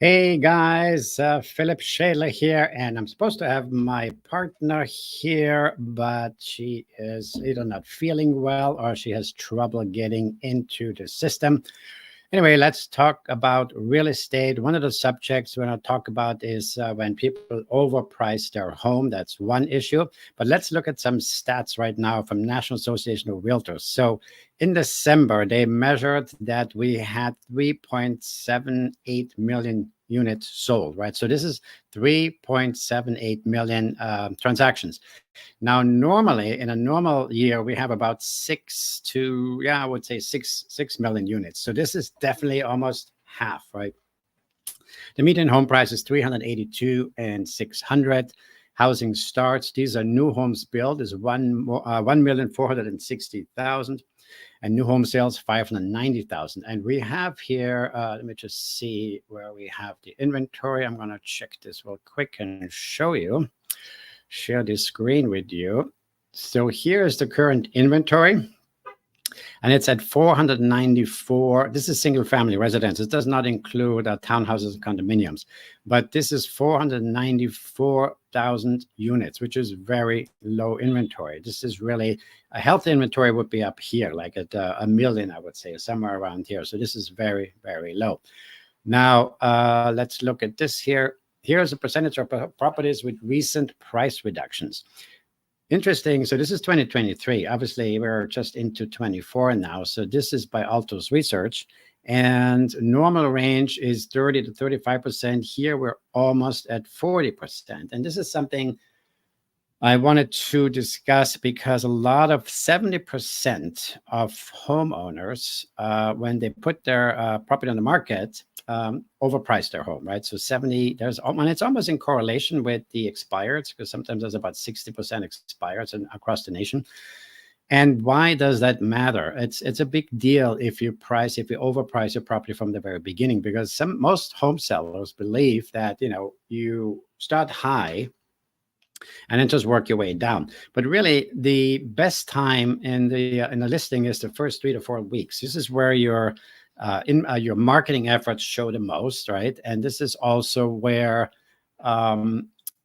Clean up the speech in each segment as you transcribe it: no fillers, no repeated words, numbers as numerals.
Hey guys, Philip Shayla here, and I'm supposed to have my partner here, but she is either not feeling well or she has trouble getting into the system. Anyway, let's talk about real estate. One of the subjects we're going to talk about is when people overprice their home. That's one issue. But let's look at some stats right now from National Association of Realtors. So in December, they measured that we had 3.78 million units sold, right? So this is 3.78 million transactions. Now, normally in a normal year, we have about I would say 6 million units. So this is definitely almost half, right? The median home price is 382 and 600. Housing starts. These are new homes built is 1,460,000, and new home sales 590,000. And we have here. Let me just see where we have the inventory. I'm going to check this real quick and show you. Share this screen with you. So here's the current inventory, and it's at 494. This is single family residence. It does not include townhouses and condominiums, but this is 494,000 units, which is very low inventory. This is really a healthy inventory would be up here, like at a million, I would say, somewhere around here. So this is very, very low. Now, let's look at this here. Here's a percentage of properties with recent price reductions. Interesting. So this is 2023. Obviously, we're just into 24 now. So this is by Altos Research. And normal range is 30 to 35%. Here, we're almost at 40%. And this is something I wanted to discuss because a lot of 70% of homeowners, when they put their property on the market, overprice their home, right? So 70, and it's almost in correlation with the expireds, because sometimes there's about 60% expireds across the nation. And why does that matter? It's a big deal if you overprice your property from the very beginning, because most home sellers believe that you start high and then just work your way down. But really, the best time in the listing is the first 3 to 4 weeks. This is where your marketing efforts show the most, right? And this is also where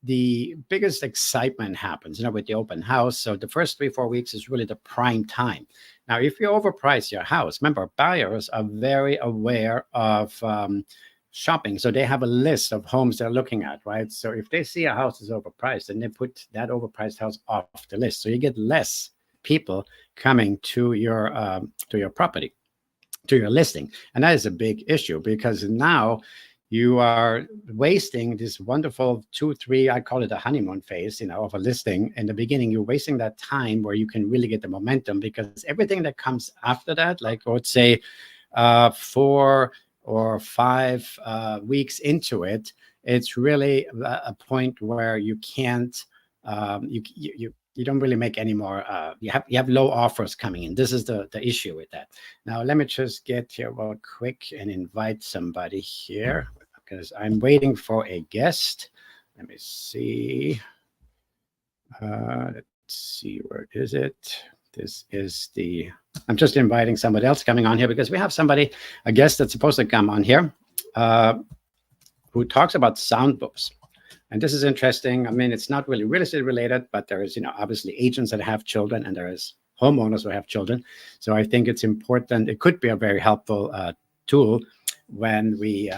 the biggest excitement happens, with the open house. So the first 3, 4 weeks is really the prime time. Now, if you overprice your house, remember, buyers are very aware of shopping. So they have a list of homes they're looking at, right? So if they see a house is overpriced, then they put that overpriced house off the list. So you get less people coming to your property, to your listing. And that is a big issue, because now you are wasting this wonderful 2, 3, I call it a honeymoon phase, of a listing. In the beginning, you're wasting that time where you can really get the momentum, because everything that comes after that, like let's say 4 or 5 weeks into it, it's really a point where you can't, you don't really make any more. You have low offers coming in. This is the issue with that. Now, let me just get here real quick and invite somebody here, because I'm waiting for a guest. Let me see. Let's see, where is it? This is I'm just inviting somebody else coming on here, because we have a guest that's supposed to come on here, who talks about sound books. And this is interesting. I mean, it's not really real estate related, but there is, obviously agents that have children, and there is homeowners who have children. So I think it's important. It could be a very helpful tool when we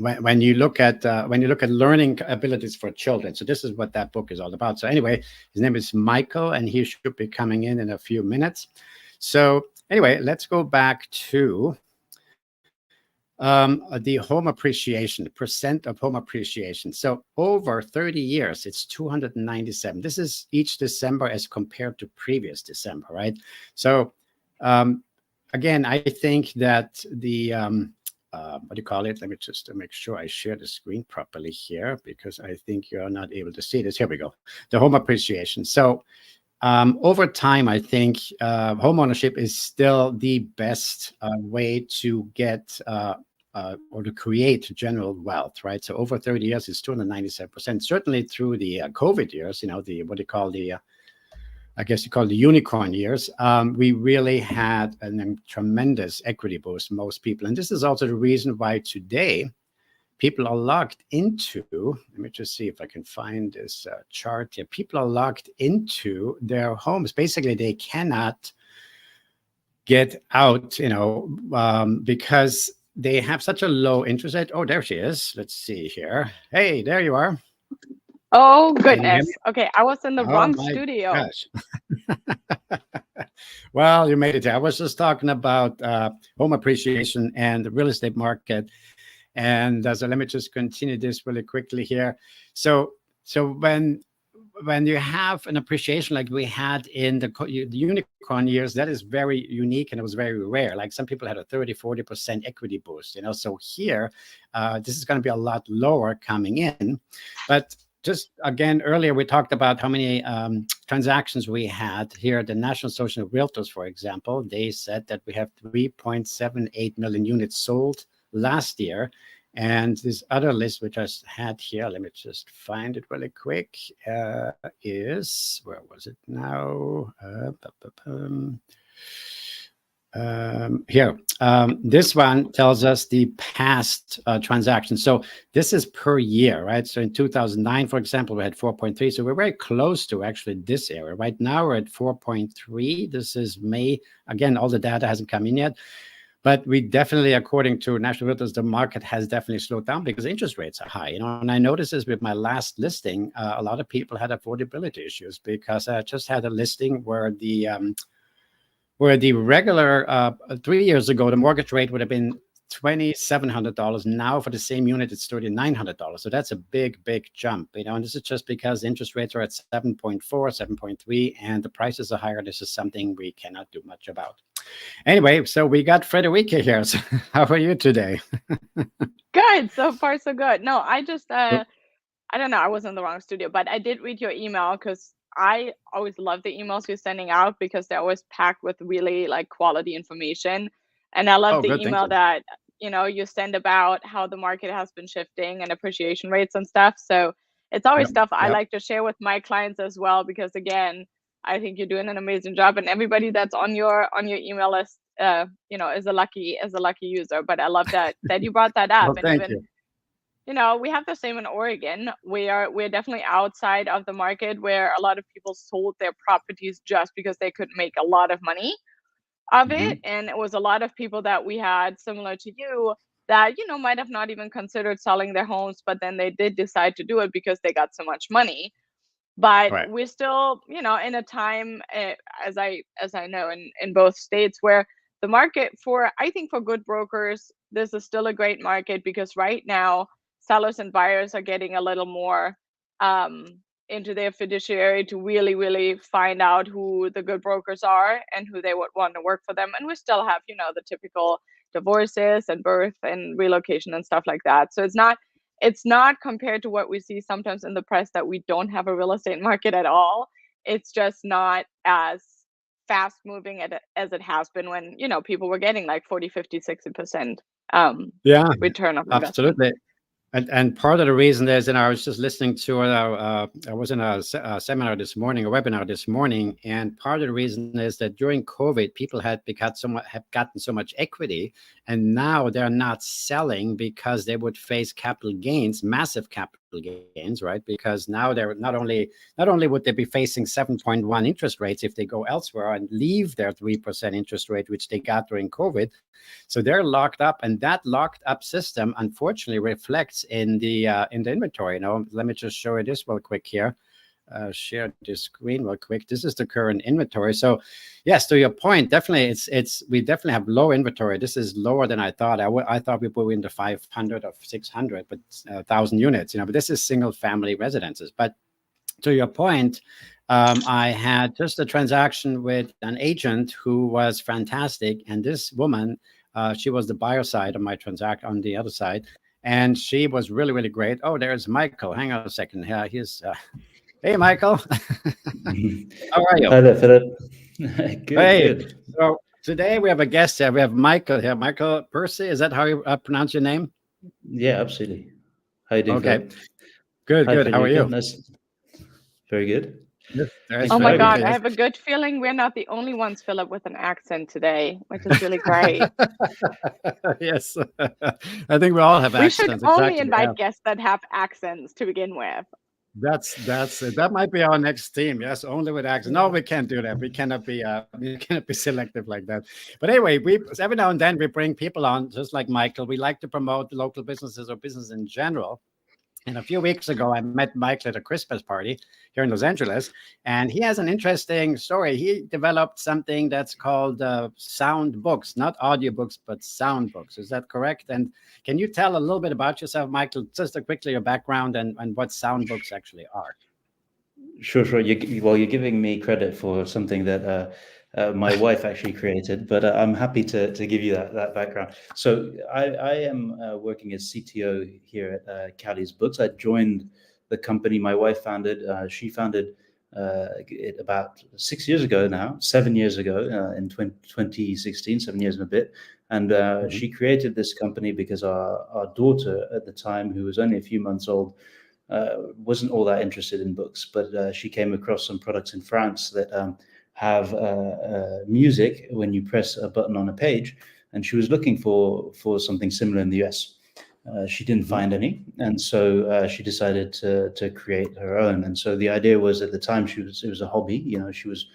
when you look at learning abilities for children. So this is what that book is all about. So anyway, his name is Michael, and he should be coming in a few minutes. So anyway, let's go back to the home appreciation, the percent of home appreciation. So over 30 years, it's 297. This is each December as compared to previous December, right? So again, I think that the what do you call it? Let me just make sure I share the screen properly here, because I think you're not able to see this. Here we go. The home appreciation. So over time, I think home ownership is still the best way to get or to create general wealth, right? So over 30 years, it's 297%. Certainly through the COVID years, what do you call the I guess you call it the unicorn years, we really had a tremendous equity boost, most people. And this is also the reason why today people are locked into, let me just see if I can find this chart here. People are locked into their homes. Basically, they cannot get out, because they have such a low interest rate. Oh, there she is. Let's see here. Hey, there you are. Oh, Can you hear goodness. me? Okay, I was in the Oh wrong my studio. gosh. Well, you made it there. I was just talking about home appreciation and the real estate market. And so let me just continue this really quickly here. So when you have an appreciation like we had in the unicorn years, that is very unique and it was very rare. Like some people had a 30-40% equity boost, so here this is going to be a lot lower coming in. But just again, earlier we talked about how many transactions we had here at the National Association of Realtors, for example. They said that we have 3.78 million units sold last year. And this other list, which I had here, let me just find it really quick, is, where was it now? Here. This one tells us the past transactions. So this is per year, right? So in 2009, for example, we had 4.3. So we're very close to actually this area. Right now we're at 4.3. This is May. Again, all the data hasn't come in yet. But we definitely, according to National Realtors, the market has definitely slowed down because interest rates are high. And I noticed this with my last listing. A lot of people had affordability issues because I just had a listing where the regular 3 years ago, the mortgage rate would have been $2,700. Now for the same unit, it's $3,900. So that's a big, big jump. And this is just because interest rates are at 7.4, 7.3, and the prices are higher. This is something we cannot do much about. Anyway, so we got Frederica here. So how are you today? Good. So far, so good. No, I just, I don't know. I was in the wrong studio, but I did read your email because I always love the emails you're sending out because they're always packed with really like quality information. And I love Oh, the good. Thank email you. that, you send about how the market has been shifting and appreciation rates and stuff. So it's always Yep. stuff I Yep. like to share with my clients as well, because again, I think you're doing an amazing job, and everybody that's on your email list, is a lucky user. But I love that you brought that up. Well, And thank even, you. we have the same in Oregon. We're definitely outside of the market where a lot of people sold their properties just because they could make a lot of money of it. Mhm. And it was a lot of people that we had similar to you that, might have not even considered selling their homes, but then they did decide to do it because they got so much money. But Right. we're still, in a time, as I know, in both states, where the market for, I think, for good brokers, this is still a great market, because right now sellers and buyers are getting a little more um, into their fiduciary to really, really find out who the good brokers are and who they would want to work for them. And we still have, the typical divorces and birth and relocation and stuff like that. So it's not compared to what we see sometimes in the press, that we don't have a real estate market at all. It's just not as fast moving as it has been when, people were getting like 40, 50, 60% Yeah, return of investment. absolutely. And part of the reason is, I was just listening to I was in a seminar this morning, a webinar this morning, and part of the reason is that during COVID, people have gotten so much equity, and now they're not selling because they would face capital gains, massive capital gains, right? Because now they're not only would they be facing 7.1 interest rates if they go elsewhere and leave their 3% interest rate, which they got during COVID. So they're locked up, and that locked up system unfortunately reflects in the inventory. Let me just show you this real quick here. Share this screen real quick. This is the current inventory. So yes, to your point, definitely we definitely have low inventory. This is lower than I thought. I thought we were in the 500 or 600, but 1,000 units. But this is single family residences. But to your point, I had just a transaction with an agent who was fantastic, and this woman, she was the buyer side of my transaction on the other side, and she was really, really great. Oh, there's Michael. Hang on a second. Hey, Michael. How are you? Hi there, Philip. Good, Hey. good. So today we have a guest here. We have Michael here. Michael Pursey. Is that how you pronounce your name? Yeah, absolutely. How you doing, Okay. Philip? Good, Hi, good. How are Frederica. you? Nice. Very good. Yes, there's Oh my Thank you very God, much. I yes. have a good feeling we're not the only ones, Philip, with an accent today, which is really great. Yes. I think we all have We should accents, only exactly. Yeah. invite guests that have accents to begin with. That's it. That might be our next theme. Yes, only with accents. No, we can't do that. We cannot be we cannot be selective like that. But anyway, we every now and then we bring people on, just like Michael. We like to promote local businesses or business in general. And a few weeks ago, I met Michael at a Christmas party here in Los Angeles, and he has an interesting story. He developed something that's called sound books, not audiobooks, but sound books. Is that correct? And can you tell a little bit about yourself, Michael, just quickly your background and what sound books actually are? Sure, sure. Well, you're giving me credit for something that my wife actually created, but I'm happy to give you that background. So I am working as CTO here at Callie's Books. I joined the company my wife founded. She founded it about 6 years ago now, 7 years ago in 2016, 7 years and a bit. And she created this company because our daughter at the time, who was only a few months old, wasn't all that interested in books, but she came across some products in France that have music when you press a button on a page, and she was looking for something similar in the US. She didn't find any, and so she decided to create her own. And so the idea was, at the time, it was a hobby. She was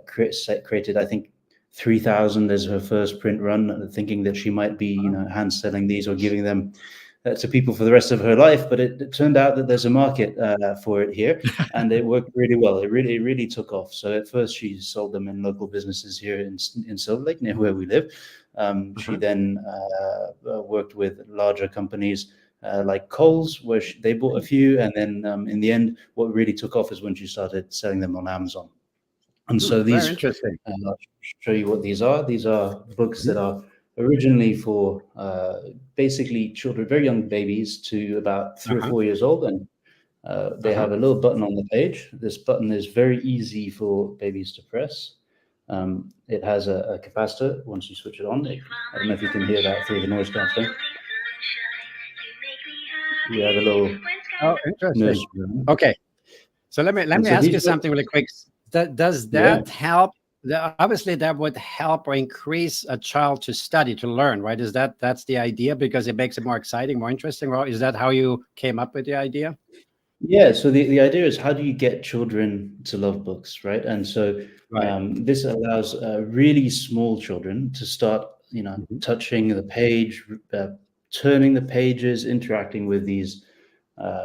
created, I think, 3,000 as her first print run, thinking that she might be hand selling these or giving them to people for the rest of her life. But it turned out that there's a market for it here, and it worked really well. It really took off. So at first she sold them in local businesses here in Silver Lake, near where we live. She then worked with larger companies like Kohl's, where they bought a few, and then in the end, what really took off is when she started selling them on Amazon. And so Very these, interesting. I'll show you what these are. These are books that are originally for basically children, very young babies to about 3 or 4 years old, and they have a little button on the page. This button is very easy for babies to press. It has a capacitor. Once you switch it on, I don't know if you can hear that through the noise cancelling. We have a little Oh, interesting. nursery rhyme. Okay. So let me so ask these you books- something really quick. Does that help? Obviously, that would help or increase a child to study, to learn, right? That's the idea, because it makes it more exciting, more interesting? Or is that how you came up with the idea? Yeah, so the idea is, how do you get children to love books, right? And so this allows really small children to start, touching the page, turning the pages, interacting with these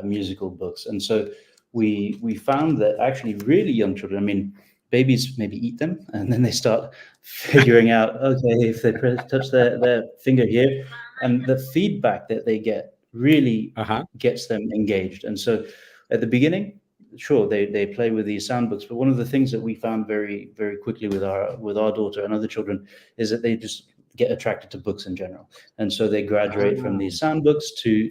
musical books. And so we found that actually really young children, I mean, babies maybe eat them, and then they start figuring out, okay, if they touch their finger here, and the feedback that they get really gets them engaged. And so at the beginning, sure, they play with these sound books, but one of the things that we found very, very quickly with our daughter and other children is that they just get attracted to books in general, and so they graduate from these sound books to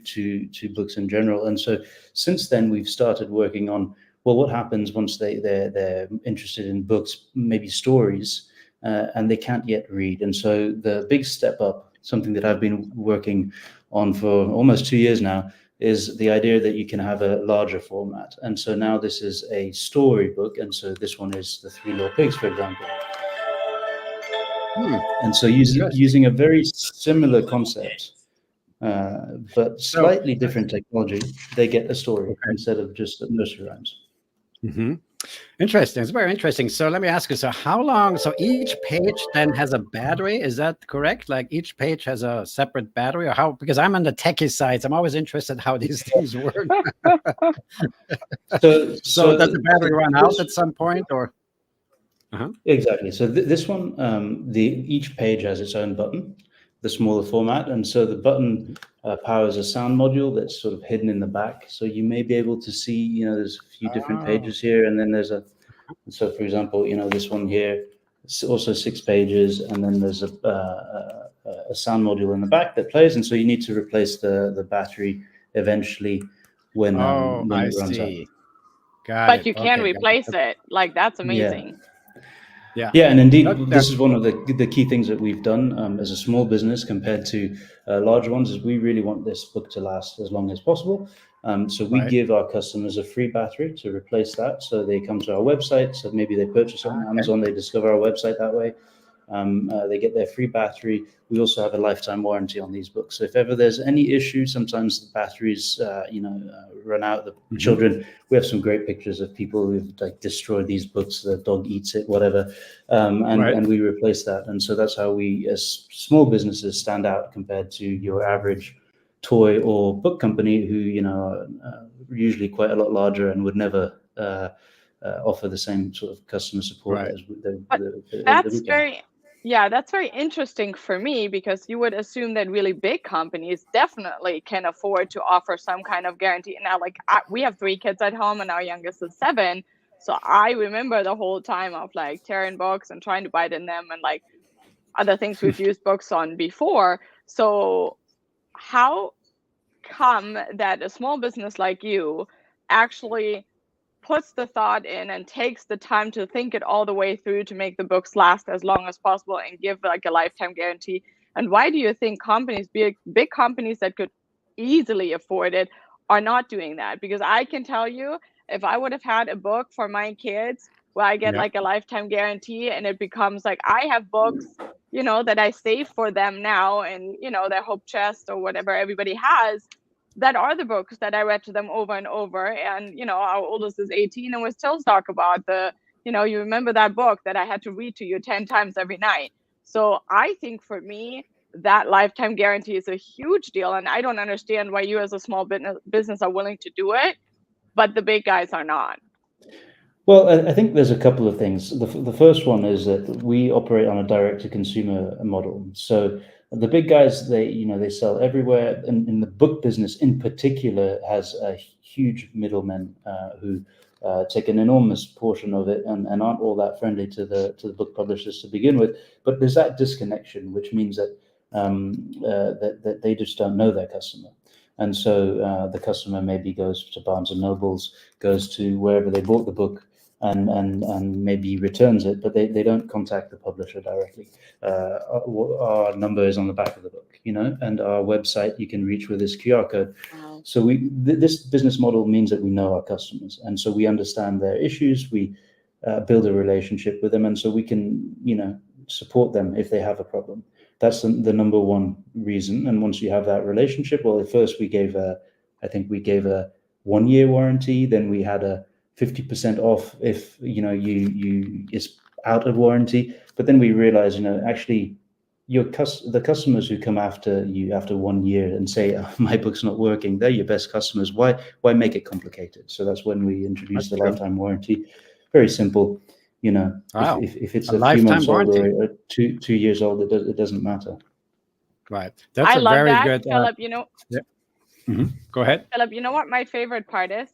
books in general. And so since then, we've started working on, well, what happens once they're interested in books, maybe stories, and they can't yet read. And so the big step up, something that I've been working on for almost 2 years now, is the idea that you can have a larger format. And so now this is a storybook, and so this one is The Three Little Pigs, for example. And so using a very similar concept, but slightly different technology, they get a story instead of just nursery rhymes. Interesting. It's very interesting. So let me ask you, so how long, so each page then has a battery, is that correct? Like each page has a separate battery, or how? Because I'm on the techie side, so I'm always interested how these things work. So does the battery run out at some point, or? Exactly. So this one, each page has its own button, the smaller format, and so the button powers a sound module that's sort of hidden in the back. So you may be able to see, there's a few different pages here, and then there's so for example, this one here, it's also 6 pages, and then there's a sound module in the back that plays, and so you need to replace the battery eventually when it runs out. But you can replace it. Like, that's amazing. Yeah, and indeed, this is one of the key things that we've done as a small business compared to larger ones, is we really want this book to last as long as possible. So we Right. give our customers a free battery to replace that. So they come to our website. So maybe they purchase it on Amazon, they discover our website that way. They get their free battery. We also have a lifetime warranty on these books. So if ever there's any issue, sometimes the batteries, run out. The children. We have some great pictures of people who've like destroyed these books. The dog eats it, whatever, and we replace that. And so that's how we, as small businesses, stand out compared to your average toy or book company, who are usually quite a lot larger and would never offer the same sort of customer support Right. as the That's weekend. very, yeah, that's very interesting for me, because you would assume that really big companies definitely can afford to offer some kind of guarantee. Now, like we have 3 kids at home, and our youngest is 7. So I remember the whole time of like tearing books and trying to bite in them, and like other things we've used books on before. So how come that a small business like you actually puts the thought in and takes the time to think it all the way through to make the books last as long as possible and give like a lifetime guarantee? And why do you think companies, big companies that could easily afford it, are not doing that? Because I can tell you, if I would have had a book for my kids where I get Yeah. like a lifetime guarantee, and it becomes like I have books, that I save for them now, and their hope chest or whatever everybody has, that are the books that I read to them over and over. And our oldest is 18, and we still talk about you remember that book that I had to read to you 10 times every night. So I think for me, that lifetime guarantee is a huge deal, and I don't understand why you as a small business are willing to do it, but the big guys are not. Well, I think there's a couple of things. The first one is that we operate on a direct-to-consumer model. So the big guys, they sell everywhere, and in the book business in particular has a huge middlemen who take an enormous portion of it, and aren't all that friendly to the book publishers to begin with. But there's that disconnection, which means that that they just don't know their customer. And so the customer maybe goes to Barnes and Nobles, goes to wherever they bought the book, and maybe returns it, but they don't contact the publisher directly. Our number is on the back of the book, and our website you can reach with this QR code. Wow. So this business model means that we know our customers, and so we understand their issues. We build a relationship with them, and so we can support them if they have a problem. That's the number one reason. And once you have that relationship, well, at first we gave a 1-year warranty. Then we had a 50% off if you is out of warranty. But then we realized, actually, the customers who come after you after 1 year and say, oh, my book's not working, they're your best customers. Why make it complicated? So that's when we introduced the lifetime warranty. Very simple. Wow. If it's A a few months lifetime old or warranty. 2 years old, it doesn't matter. Right. That's I a love very that, good. Philip. Yeah. Go ahead. Philip, you know what my favorite part is?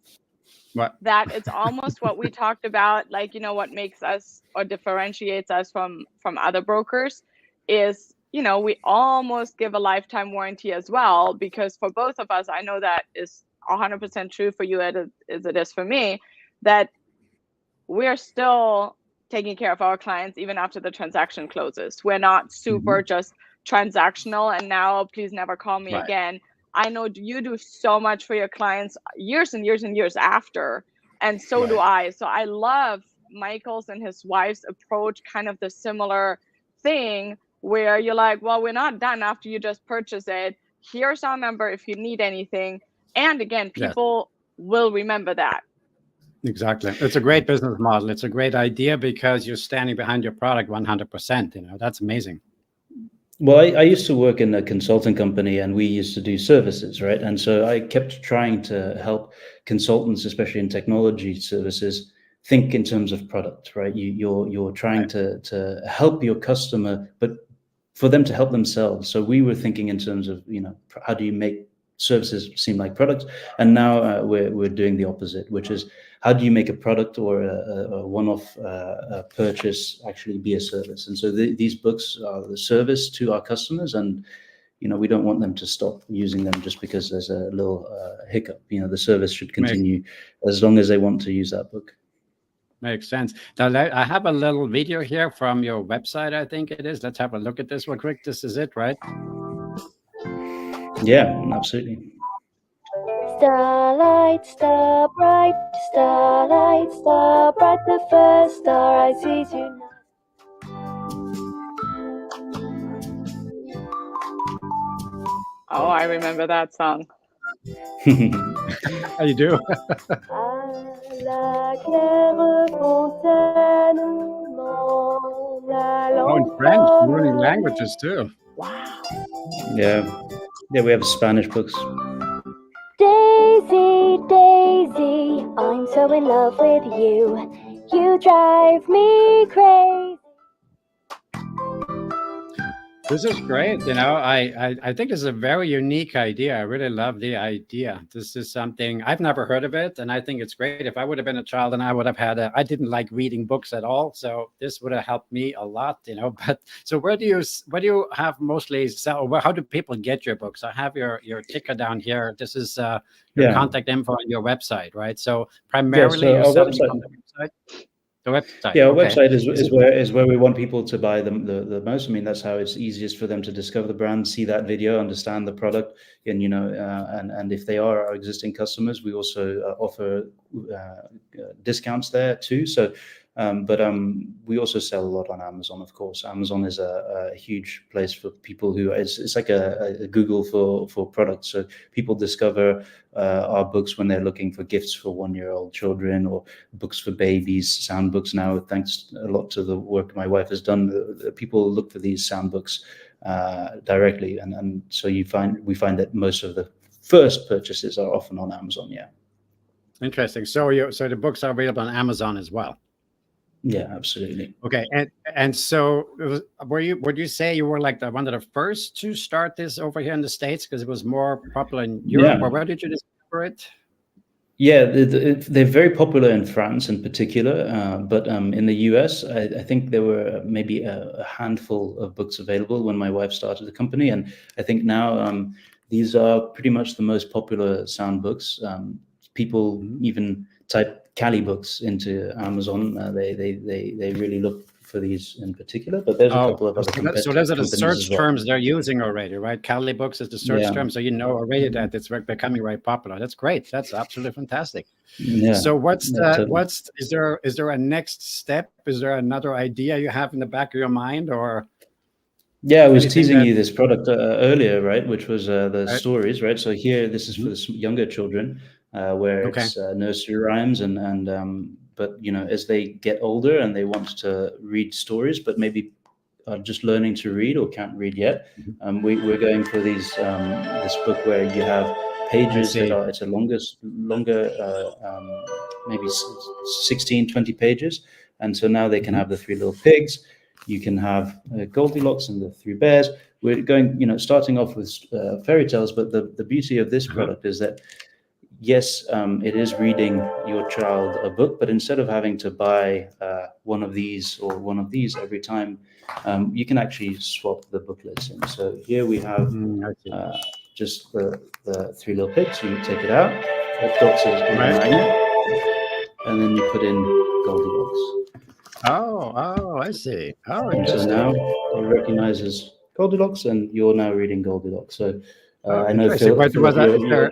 What? That it's almost what we talked about, like what makes us or differentiates us from other brokers is we almost give a lifetime warranty as well, because for both of us, I know that is 100% true for you as it is for me, that we're still taking care of our clients even after the transaction closes. We're not super just transactional and now please never call me Right. again. I know you do so much for your clients years and years and years after, and so do I. So I love Michael's and his wife's approach, kind of the similar thing where you're like, well, we're not done after you just purchase it. Here's our number if you need anything. And again, Yes. people will remember that. Exactly. It's a great business model. It's a great idea because you're standing behind your product 100%. That's amazing. Well, I used to work in a consulting company, and we used to do services, right? And so I kept trying to help consultants, especially in technology services, think in terms of product, right? You're trying to help your customer, but for them to help themselves. So we were thinking in terms of, how do you make services seem like products? And now we're doing the opposite, which is how do you make a product or a one-off purchase actually be a service? And so these books are the service to our customers, and we don't want them to stop using them just because there's a little hiccup. The service should continue as long as they want to use that book. Makes sense. Now, I have a little video here from your website, I think it is. Let's have a look at this real quick. This is it, right? Yeah, absolutely. Starlight, star bright, the first star I see tonight. Oh, I remember that song. How you do? À la claire fontaine, mon Oh, in allant French, you're learning languages too. Wow. Yeah, we have Spanish books. Daisy, Daisy, I'm so in love with you. You drive me crazy. This is great. I think this is a very unique idea. I really love the idea. This is something I've never heard of it, and I think it's great. If I would have been a child and I would have I didn't like reading books at all, so this would have helped me a lot. But so where do you have mostly sell? How do people get your books? I have your ticker down here. This is your Yeah. contact info on your website, right? So Yeah, primarily so you're our selling website. from the website. The website. Yeah, our Okay. website Is is it- where we want people to buy them the most. I mean, that's how it's easiest for them to discover the brand, see that video, understand the product, and and if they are our existing customers, we also offer discounts there too. So, but we also sell a lot on Amazon, of course. Amazon is a huge place for people who it's like a Google for products. So people discover our books when they're looking for gifts for 1-year-old children or books for babies, sound books now, thanks a lot to the work my wife has done. People look for these sound books directly, and so we find that most of the first purchases are often on Amazon. Yeah. Interesting. So the books are available on Amazon as well. Yeah, absolutely. Okay, and so would you say you were like one of the first to start this over here in the States because it was more popular in Europe, Yeah. or where did you discover it? Yeah, they're very popular in France in particular, but in the US, I think there were maybe a handful of books available when my wife started the company, and I think now these are pretty much the most popular sound books. People even type Cali books into Amazon. They really look for these in particular, but there's a couple of other So those are the companies as search well. terms they're using already, right? Cali books is the search Yeah. term, so you know already that it's becoming very popular. That's great. That's absolutely fantastic. Yeah. So Yeah, totally. is there a next step? Is there another idea you have in the back of your mind, or Yeah, I was anything teasing that? you this product earlier, right? Which was the Right? stories, right? So here, this is for Mhm. the younger children, where Okay. it's nursery rhymes, but as they get older and they want to read stories, but maybe are just learning to read or can't read yet, Mhm. we're going for this book where you have I pages that see. are it's a longer maybe 16, 20 pages, and so now they can Mhm. have the three little pigs. You can have Goldilocks and the three bears. We're going, starting off with fairy tales, but the beauty of this Uh-huh. product is that yes, it is reading your child a book, but instead of having to buy one of these or one of these every time, you can actually swap the booklets in. So here we have I see. just the three little pigs. You take it out, it docks as in a Right. magnet, and then you put in Goldilocks. Oh, I see. Oh, And so interesting. now it recognizes Goldilocks, and you're now reading Goldilocks. So Oh, I know interesting. But Philip,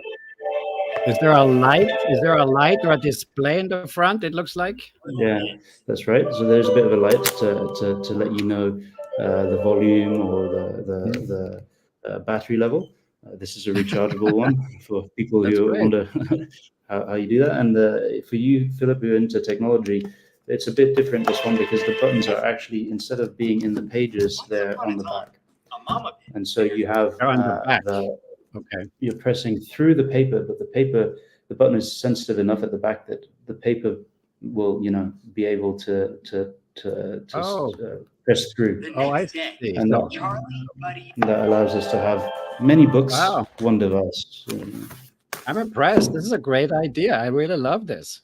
is there a light? Is there a light or a display in the front? It looks like. yeah, that's right. So there's a bit of a light to let you know the volume or Mhm. the battery level. This is a rechargeable one for people That's who great. wonder how you do that. And for you, Philip, who are into technology, it's a bit different, this one, because the buttons are actually, instead of being in the pages, they're on the back. And so you have Oh, on the back. Okay. you're pressing through the paper, but the button is sensitive enough at the back that the paper will, be able to Oh, press through, oh, I see. and So, that allows us to have many books, wow, one device. I'm impressed. This is a great idea. I really love this.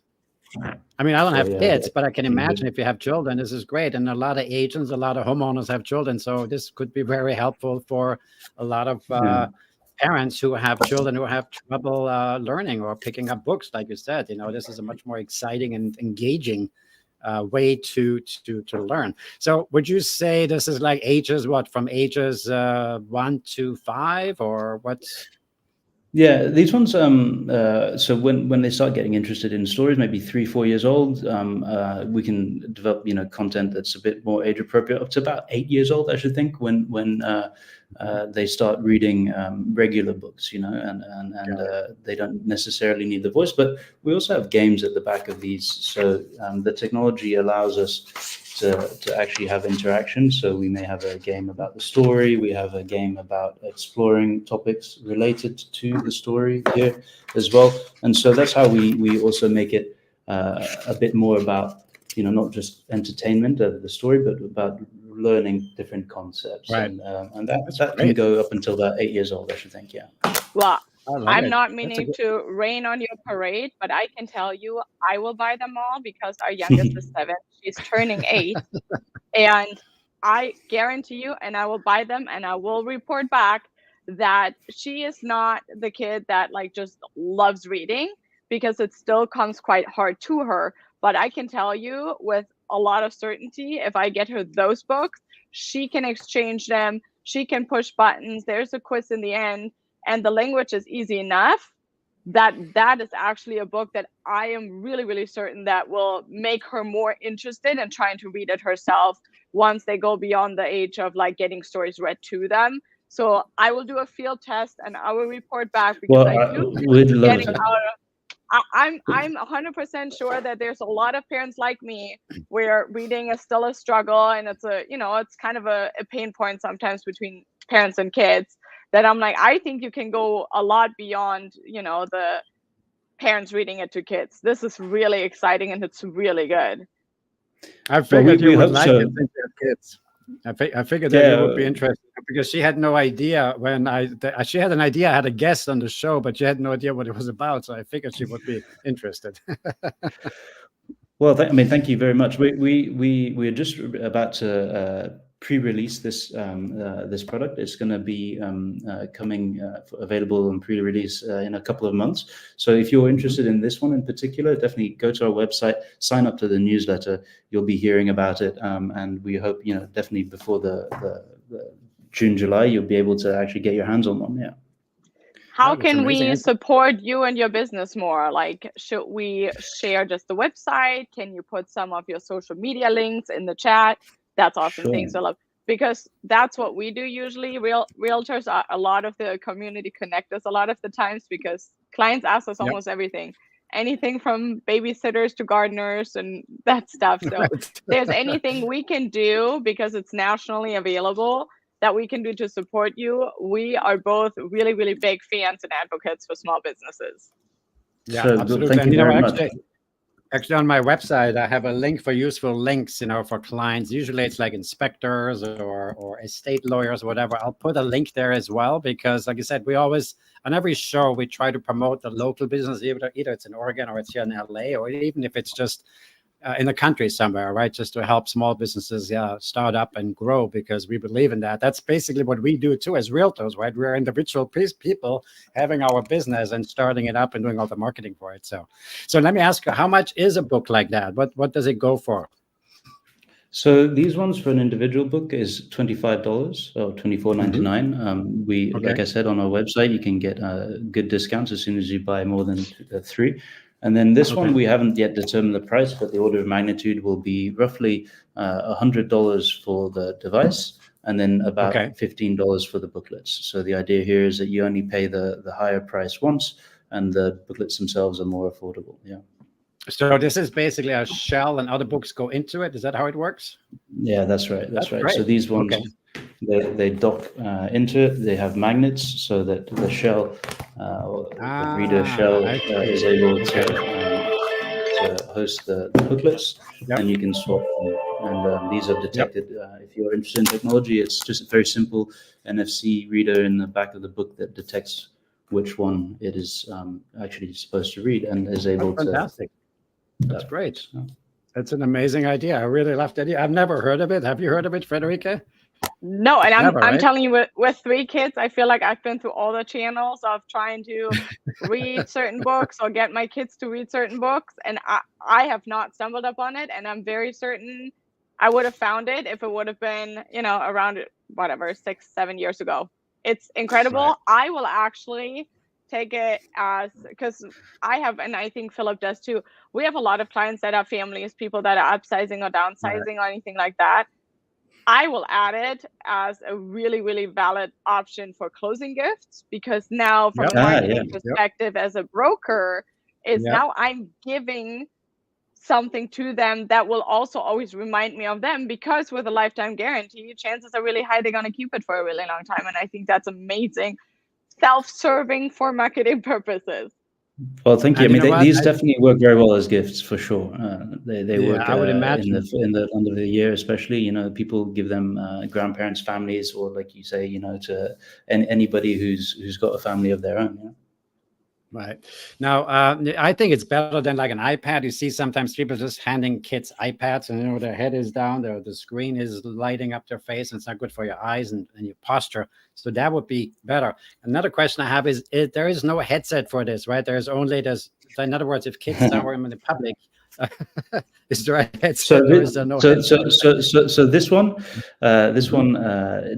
I mean, I don't So have yeah, kids, but I can imagine if you have children, this is great. And a lot of agents, a lot of homeowners have children, so this could be very helpful for a lot of yeah, parents who have children who have trouble learning or picking up books. Like you said, this is a much more exciting and engaging way to learn. So, would you say this is like ages what from ages 1 to 5, or what's? Yeah, these ones. So when they start getting interested in stories, maybe 3-4 years old, we can develop content that's a bit more age appropriate. Up to about 8 years old, I should think, when they start reading regular books, and they don't necessarily need the voice. But we also have games at the back of these, so the technology allows us to actually have interaction. So we may have a game about the story. We have a game about exploring topics related to the story here as well. And so that's how we also make it a bit more about, not just entertainment of the story, but about learning different concepts. Right. And that can great. go up until about 8 years old, I should think. Yeah. Well, I love I'm it. not That's a meaning good. to rain on your parade, but I can tell you I will buy them all because our youngest is 7. She's turning 8. And I guarantee you, and I will buy them and I will report back that she is not the kid that like just loves reading, because it still comes quite hard to her. But I can tell you with a lot of certainty, if I get her those books, she can exchange them. She can push buttons. There's a quiz in the end, and the language is easy enough that is actually a book that I am really, really certain that will make her more interested in trying to read it herself once they go beyond the age of like getting stories read to them. So I will do a field test and I will report back, because Well, I do feel we'd it's love getting to. out of. I'm 100% sure that there's a lot of parents like me where reading is still a struggle, and it's it's kind of a pain point sometimes between parents and kids, that I'm like, I think you can go a lot beyond, the parents reading it to kids. This is really exciting and it's really good. I figured we you would hope like so. it since you have kids. I figured that you would be Yeah. interested, because she had no idea she had an idea I had a guest on the show, but she had no idea what it was about. So I figured she would be interested. Well, thank you very much. We're just about to pre-release this product. It's going to be coming available and pre-release in a couple of months. So if you're interested in this one in particular, definitely go to our website, sign up to the newsletter. You'll be hearing about it, and we hope definitely before the June, July, you'll be able to actually get your hands on one. Yeah. How That's can amazing. we support you and your business more? Like, should we share just the website? Can you put some of your social media links in the chat? That's awesome. Sure. Thanks a lot. Because that's what we do usually. Realtors are a lot of the community connect us a lot of the times, because clients ask us Yep. almost everything. Anything from babysitters to gardeners and that stuff. So Right. there's anything we can do, because it's nationally available, that we can do to support you. We are both really, really big fans and advocates for small businesses. Yeah, So, absolutely. thank And you very much. actually on my website, I have a link for useful links, for clients. Usually it's like inspectors or estate lawyers or whatever. I'll put a link there as well, because like I said, we always, on every show, we try to promote the local business, either it's in Oregon or it's here in LA, or even if it's just in the country somewhere, right? Just to help small businesses start up and grow, because we believe in that. That's basically what we do too as realtors, right? We're individual people having our business and starting it up and doing all the marketing for it. So let me ask you, how much is a book like that? What does it go for? So these ones for an individual book is $25 or $24.99. We, Okay. like I said, on our website, you can get good discounts as soon as you buy more than 3. And then this one, we haven't yet determined the price, but the order of magnitude will be roughly $100 for the device, and then about $15 for the booklets. So the idea here is that you only pay the higher price once, and the booklets themselves are more affordable. Yeah. So this is basically a shell and other books go into it. Is that how it works? Yeah, that's right. That's right. Great. So these ones, they dock into it. They have magnets so that the shell, the reader shell, is able to host the booklets, and you can swap them. And these are detected. If you're interested in technology, it's just a very simple NFC reader in the back of the book that detects which one it is actually supposed to read, and is able to. Fantastic. That's great. That's an amazing idea. I really love that idea. I've never heard of it. Have you heard of it, Frederica? No, and I'm right? telling you, with 3 kids, I feel like I've been through all the channels of trying to read certain books or get my kids to read certain books, and I have not stumbled upon it. And I'm very certain I would have found it if it would have been, around whatever 6-7 years ago. It's incredible. I will actually take it as, because I have, and I think Philip does too, we have a lot of clients that are families, people that are upsizing or downsizing or anything like that. I will add it as a really, really valid option for closing gifts, because now from Yep. a marketing Yep. perspective as a broker, is Yep. now I'm giving something to them that will also always remind me of them, because with a lifetime guarantee, chances are really high they're going to keep it for a really long time. And I think that's amazing, self-serving for marketing purposes. Well, thank you. I And you mean, know what? these definitely work very well as gifts for sure. They Yeah, work I would in imagine. the end of the year, especially. You know, people give them grandparents, families, or like you say, you know, to anybody who's got a family of their own. Yeah. Right. Now, I think it's better than like an iPad. You see sometimes people just handing kids iPads and, you know, their head is down, the screen is lighting up their face, and it's not good for your eyes and your posture. So that would be better. Another question I have is there is no headset for this, right? So in other words, if kids somewhere in the public, is there a headset or is there no headset? So this one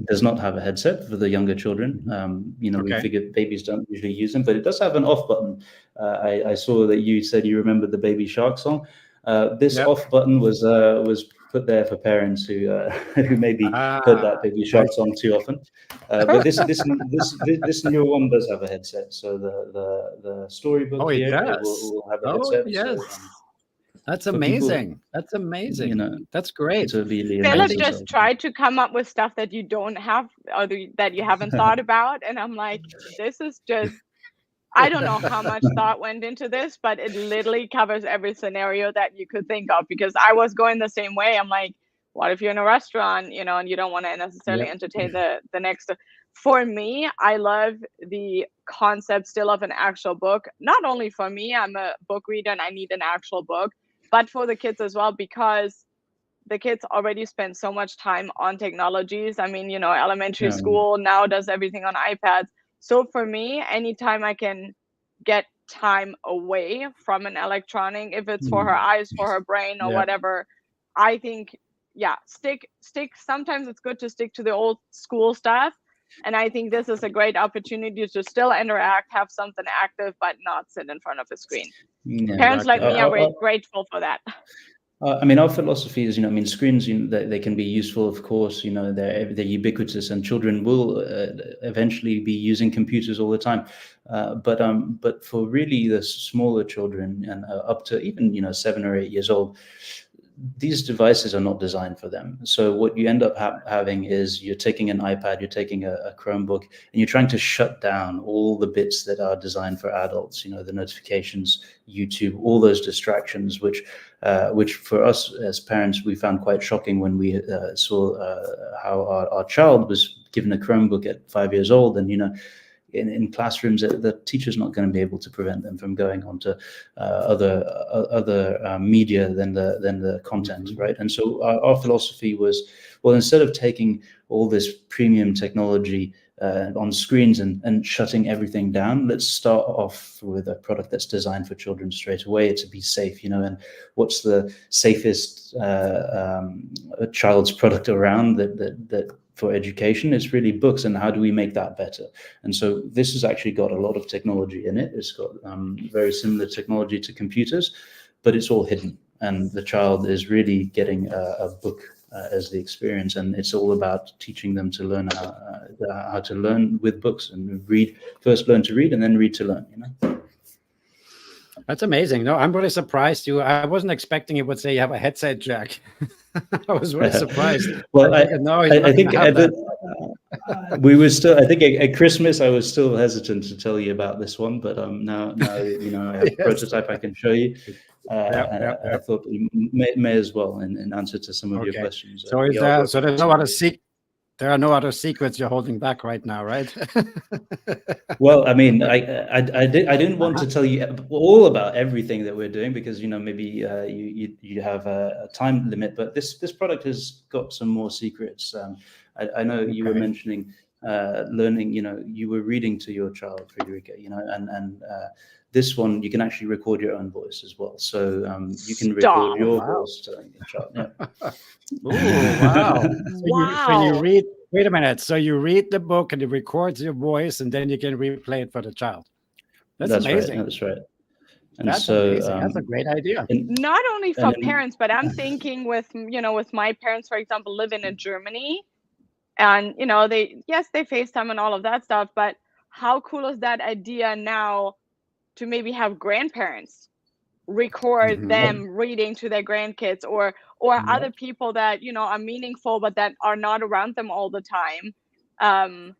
does not have a headset for the younger children. You know, we Okay. figured babies don't usually use them, but it does have an off button. I saw that you said you remembered the Baby Shark song. This Yep. off button was put there for parents who who maybe heard that Baby Shark song too often. But this newer one does have a headset. So the storybook Oh, it here does. will have a Oh, headset. yes. So, That's for people, amazing. That's amazing. you know, That's great. to really Philip immerse just themselves. tried to come up with stuff that you don't have, or that you haven't thought about, and I'm like, this is just, I don't know how much thought went into this, but it literally covers every scenario that you could think of, because I was going the same way. I'm like, what if you're in a restaurant, you know, and you don't want to necessarily Yep. entertain the next. For me, I love the concept still of an actual book. Not only for me, I'm a book reader and I need an actual book, but for the kids as well, because the kids already spend so much time on technologies. I mean, you know, elementary Yeah. school now does everything on iPads. So for me, anytime I can get time away from an electronic, if it's for her eyes, for her brain, or Yep. whatever, I think, yeah, stick. Sometimes it's good to stick to the old school stuff. And I think this is a great opportunity to still interact, have something active, but not sit in front of a screen. Yeah. Parents like me Exactly. are grateful for that. I mean, our philosophy is, you know, I mean, screens, you know, they can be useful, of course, you know, they're ubiquitous, and children will eventually be using computers all the time. But for really the smaller children and up to even, you know, 7 or 8 years old, these devices are not designed for them. So what you end up having is you're taking an iPad, you're taking a Chromebook, and you're trying to shut down all the bits that are designed for adults, you know, the notifications, YouTube, all those distractions, which for us as parents, we found quite shocking when we saw how our child was given a Chromebook at 5 years old. And, you know, in classrooms, the teacher's not going to be able to prevent them from going on to other media than the content, right? And so our philosophy was, well, instead of taking all this premium technology on screens and shutting everything down, let's start off with a product that's designed for children straight away to be safe, you know. And what's the safest child's product around that for education? It's really books, and how do we make that better? And so this has actually got a lot of technology in it. It's got very similar technology to computers, but it's all hidden, and the child is really getting a book as the experience, and it's all about teaching them to learn how to learn with books, and first learn to read and then read to learn, you know. That's amazing. No, I'm really surprised. I wasn't expecting you would say you have a headset jack. I was really surprised. Well, I think we were still. I think at Christmas I was still hesitant to tell you about this one, but now you know, I have a prototype I can show you. I thought we may as well in answer to some of your questions. So there are no other secrets you're holding back right now, right? Well, I mean, I didn't want to tell you all about everything that we're doing, because, you know, maybe you have a time limit, but this product has got some more secrets. I know you were mentioning learning, you know, you were reading to your child, Frederica, you know, and this one, you can actually record your own voice as well. So you can record your voice to your child. Yeah. Oh, wow. Wow. You read, wait a minute. So you read the book and it records your voice, and then you can replay it for the child. That's amazing. right. That's right. And That's so, amazing. That's a great idea. Not only for and in- parents, but I'm thinking with my parents, for example, living in Germany, and they FaceTime and all of that stuff, but how cool is that idea now to maybe have grandparents record Mhm. them reading to their grandkids, or other people that are meaningful but that are not around them all the time.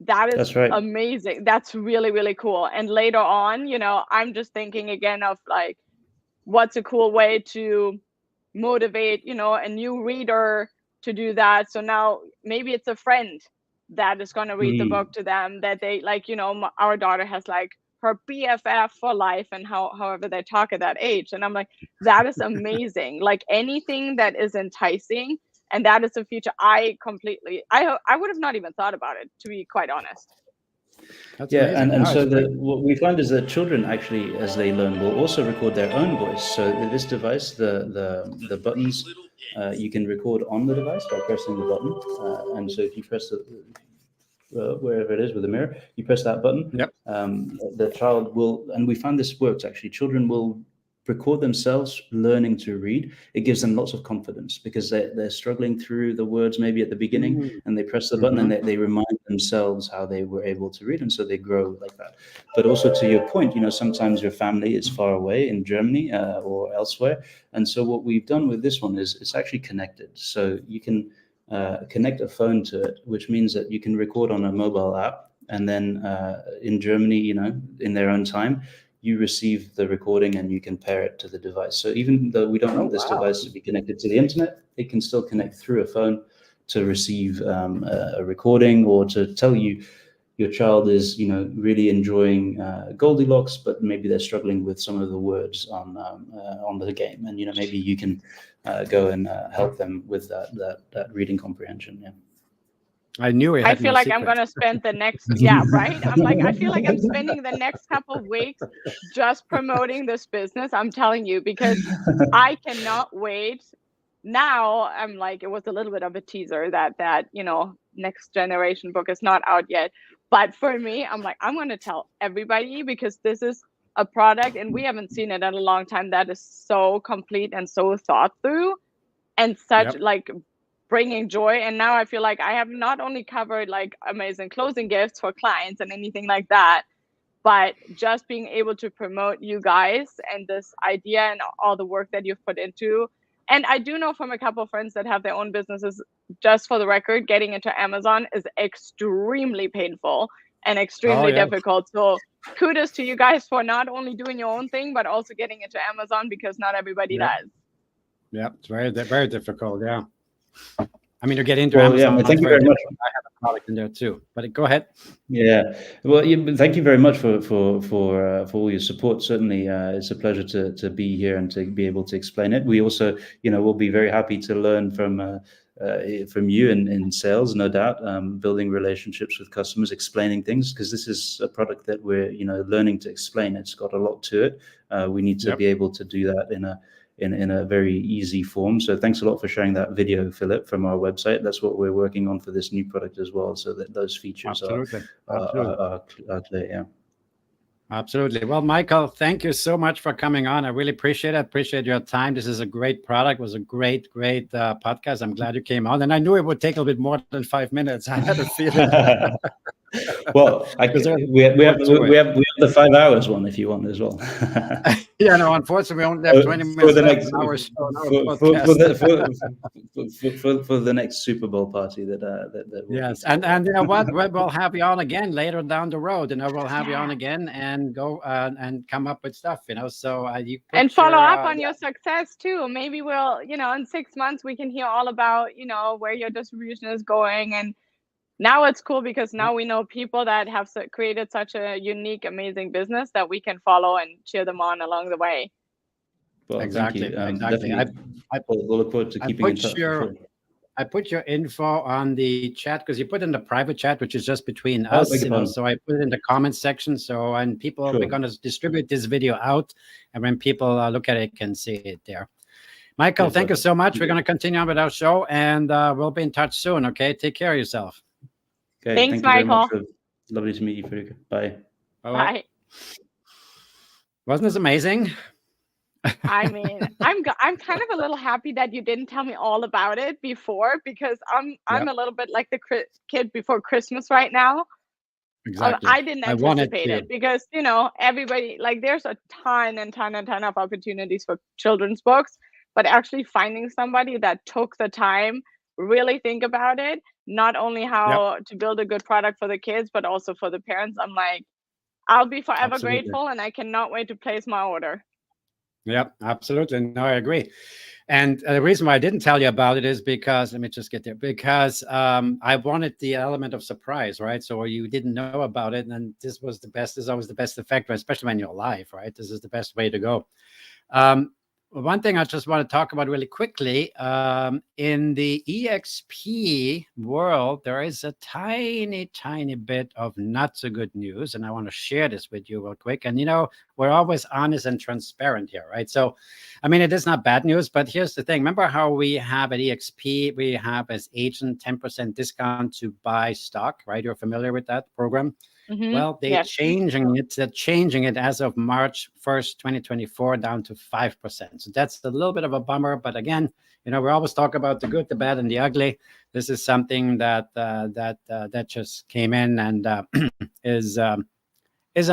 That is That's right. amazing. That's really, really cool. And later on, I'm just thinking again of like, what's a cool way to motivate a new reader to do that. So now maybe it's a friend that is going to read the book to them, that they like, our daughter has like her BFF for life, and however they talk at that age. And I'm like, that is amazing. Like anything that is enticing, and that is a future. I would have not even thought about it, to be quite honest. That's Yeah, amazing. and No, so it's great. what we find is that children actually, as they learn, will also record their own voice. So this device, the buttons, you can record on the device by pressing the button. And so if you press wherever it is with the mirror, you press that button. Yep. The child will, and we find this works actually. Children will record themselves learning to read. It gives them lots of confidence because they're struggling through the words maybe at the beginning, and they press the button and they remind themselves how they were able to read, and so they grow like that. But also to your point, sometimes your family is far away in Germany or elsewhere, and so what we've done with this one is it's actually connected, so you can connect a phone to it, which means that you can record on a mobile app, and then in Germany, in their own time, you receive the recording and you can pair it to the device. So even though we don't want this device to be connected to the internet, it can still connect through a phone to receive a recording, or to tell you your child is, really enjoying Goldilocks, but maybe they're struggling with some of the words on the game, and maybe you can go and help them with that reading comprehension. Yeah. I knew it. I feel like I'm gonna spend the next right. I feel like I'm spending the next couple of weeks just promoting this business. I'm telling you, because I cannot wait. Now I'm like, it was a little bit of a teaser that next generation book is not out yet. But for me, I'm like, I'm gonna tell everybody, because this is a product and we haven't seen it in a long time that is so complete and so thought through, and such like bringing joy. And now I feel like I have not only covered like amazing closing gifts for clients and anything like that, but just being able to promote you guys and this idea and all the work that you've put into. And I do know from a couple of friends that have their own businesses, just for the record, getting into Amazon is extremely painful and extremely difficult. So kudos to you guys for not only doing your own thing, but also getting into Amazon, because not everybody does. Yeah, it's very, very difficult. Yeah. I mean, to get into Well, Amazon. thank you very much. I have a product in there too, but go ahead. Yeah, well, thank you very much for all your support. Certainly, it's a pleasure to be here and to be able to explain it. We also, we'll be very happy to learn from you in sales, no doubt, building relationships with customers, explaining things, because this is a product that we're learning to explain. It's got a lot to it. We need to be able to do that in a very easy form. So thanks a lot for sharing that video, Philip, from our website. That's what we're working on for this new product as well, so that those features are clear. Yeah. Absolutely. Well, Michael, thank you so much for coming on. I really appreciate it. I appreciate your time. This is a great product. It was a great podcast. I'm glad you came on. And I knew it would take a little bit more than 5 minutes. I had a feeling. Well, we have the 5 hours one if you want as well. Yeah, no, unfortunately, we only have 20 minutes for the left next for the next Super Bowl party that yes, and you know what, we'll have you on again later down the road. We'll have you on again and go and come up with stuff. So you and follow up on your success too. Maybe we'll in 6 months we can hear all about where your distribution is going. And now it's cool because now we know people that have created such a unique, amazing business that we can follow and cheer them on along the way. Well, exactly. Exactly. We'll look forward to keeping in touch. I put your info on the chat because you put in the private chat, which is just between us. So I put it in the comments section. So we're going to distribute this video out, and when people look at it, can see it there. Michael, thank you so much. We're going to continue on with our show, and we'll be in touch soon. Okay, take care of yourself. Okay, thanks, Michael. Lovely to meet you, Frederica. Bye. Bye. Wasn't this amazing? I mean, I'm kind of a little happy that you didn't tell me all about it before, because I'm Yep, a little bit like the kid before Christmas right now. exactly. I didn't I wanted anticipate to. it because, everybody, like, there's a ton and ton and ton of opportunities for children's books, but actually finding somebody that took the time, really think about it, not only Yep, how to build a good product for the kids, but also for the parents. I'm like, I'll be forever absolutely. grateful, and I cannot wait to place my order. Yep, absolutely. No, I agree. And the reason why I didn't tell you about it is because, let me just get there, because I wanted the element of surprise, right? So you didn't know about it, and this was the best, this is always the best effect, especially when you're live, right? This is the best way to go. One thing I just want to talk about really quickly, in the EXP world, there is a tiny, tiny bit of not so good news, and I want to share this with you real quick. And we're always honest and transparent here, right? So, I mean, it is not bad news, but here's the thing. Remember how we have at EXP, we have as agent 10% discount to buy stock, right? You're familiar with that program? Well, they're Yes. changing it as of March 1st, 2024, down to 5%. So that's a little bit of a bummer. But again, we always talk about the good, the bad, and the ugly. This is something that just came in and is a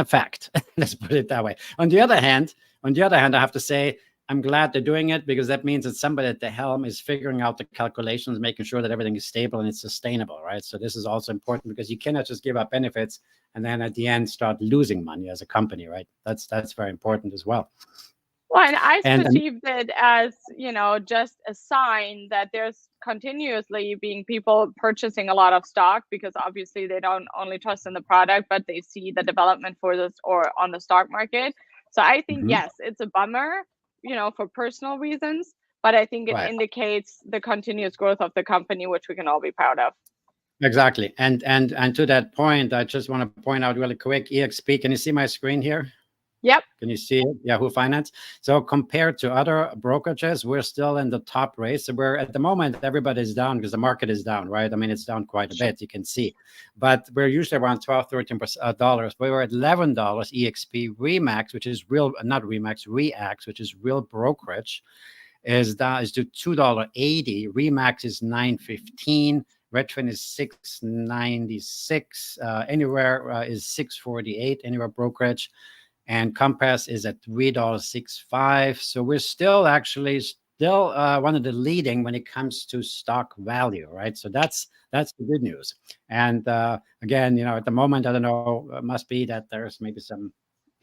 fact. Let's put it that way. On the other hand, I have to say, I'm glad they're doing it, because that means that somebody at the helm is figuring out the calculations, making sure that everything is stable and it's sustainable, right? So this is also important, because you cannot just give up benefits and then at the end start losing money as a company, right? That's very important as well. Well, and I And perceived it as, just a sign that there's continuously being people purchasing a lot of stock, because obviously they don't only trust in the product, but they see the development for this or on the stock market. So I think, Mhm. yes, it's a bummer, for personal reasons, but I think it Right. indicates the continuous growth of the company, which we can all be proud of. Exactly. And to that point, I just want to point out really quick, EXP, can you see my screen here? Yep. Can you see it? Yahoo Finance. So compared to other brokerages, we're still in the top race. So we're at the moment, everybody's down because the market is down, right? I mean, it's down quite a bit, you can see. But we're usually around $12, $13. We were at $11 EXP. Remax, which is real, not Remax, Reax, which is real brokerage, is down, is to $2.80. Remax is $9.15. Redfin is $6.96. Anywhere is $6.48. Anywhere brokerage. And Compass is at $3.65. So we're still one of the leading when it comes to stock value, right? So that's the good news. And again, at the moment, I don't know, it must be that there's maybe some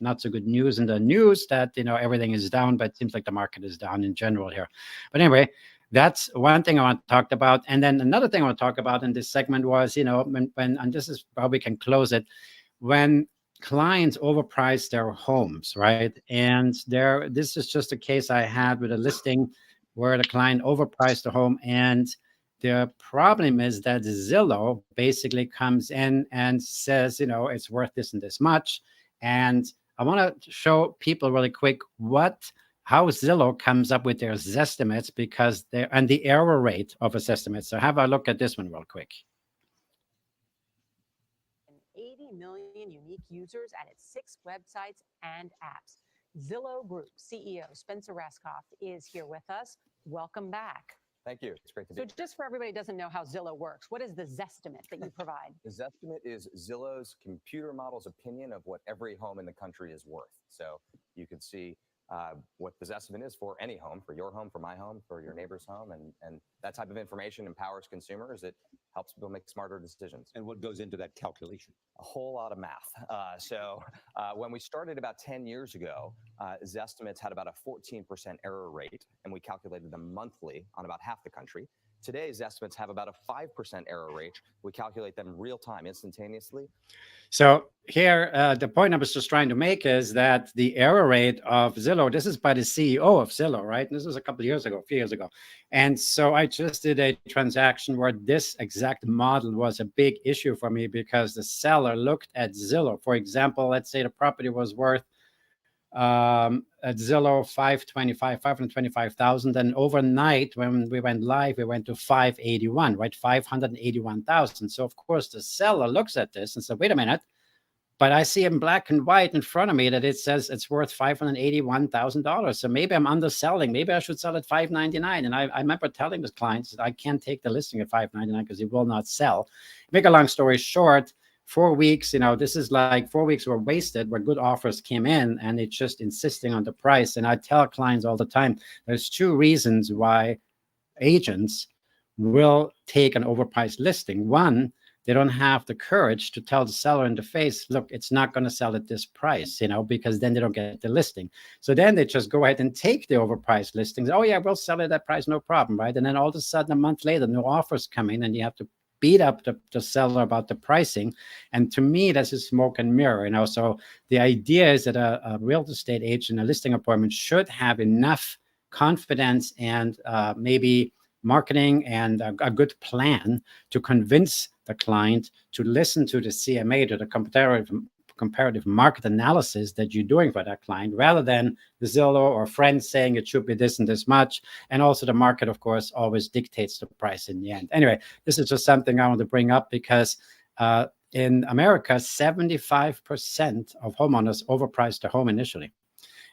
not so good news in the news that everything is down, but it seems like the market is down in general here. But anyway, that's one thing I want to talk about. And then another thing I want to talk about in this segment was, when and this is how we can close it, when clients overprice their homes, right? And this is just a case I had with a listing where the client overpriced the home, and the problem is that Zillow basically comes in and says, it's worth this and this much. And I want to show people really quick how Zillow comes up with their estimates, because and the error rate of its estimates. So have a look at this one real quick. 80 million unique users and its 6 websites and apps. Zillow Group CEO Spencer Raskoff is here with us. Welcome back. Thank you. It's great to be here. So just for everybody who doesn't know how Zillow works, what is the Zestimate that you provide? The Zestimate is Zillow's computer model's opinion of what every home in the country is worth. So you can see what the Zestimate is for any home, for your home, for my home, for your neighbor's home. And that type of information empowers consumers. It helps people make smarter decisions. And what goes into that calculation? A whole lot of math. When we started about 10 years ago, Zestimates had about a 14% error rate, and we calculated them monthly on about half the country. Today's estimates have about a 5% error rate. We calculate them real time, instantaneously. So here, the point I was just trying to make is that the error rate of Zillow, this is by the CEO of Zillow, right? And this was a few years ago. And so I just did a transaction where this exact model was a big issue for me, because the seller looked at Zillow. For example, let's say the property was worth at Zillow 525,000. And overnight, when we went live, we went to 581, right? 581,000. So of course the seller looks at this and said, wait a minute, but I see in black and white in front of me that it says it's worth $581,000. So maybe I'm underselling. Maybe I should sell at $599. And I remember telling the clients that I can't take the listing at $599 because it will not sell. Make a long story short, 4 weeks, this is like 4 weeks were wasted where good offers came in, and it's just insisting on the price. And I tell clients all the time, there's two reasons why agents will take an overpriced listing. One, they don't have the courage to tell the seller in the face, look, it's not going to sell at this price, because then they don't get the listing. So then they just go ahead and take the overpriced listings. Oh yeah, we'll sell it at that price, no problem, right? And then all of a sudden, a month later, no offers come in, and you have to beat up the seller about the pricing. And to me, that's a smoke and mirror, So the idea is that a real estate agent, a listing appointment should have enough confidence and maybe marketing and a good plan to convince the client to listen to the CMA, to the comparative market analysis that you're doing for that client, rather than the Zillow or friends saying it should be this and this much. And also the market, of course, always dictates the price in the end. Anyway, this is just something I want to bring up because in America, 75% of homeowners overprice their home initially.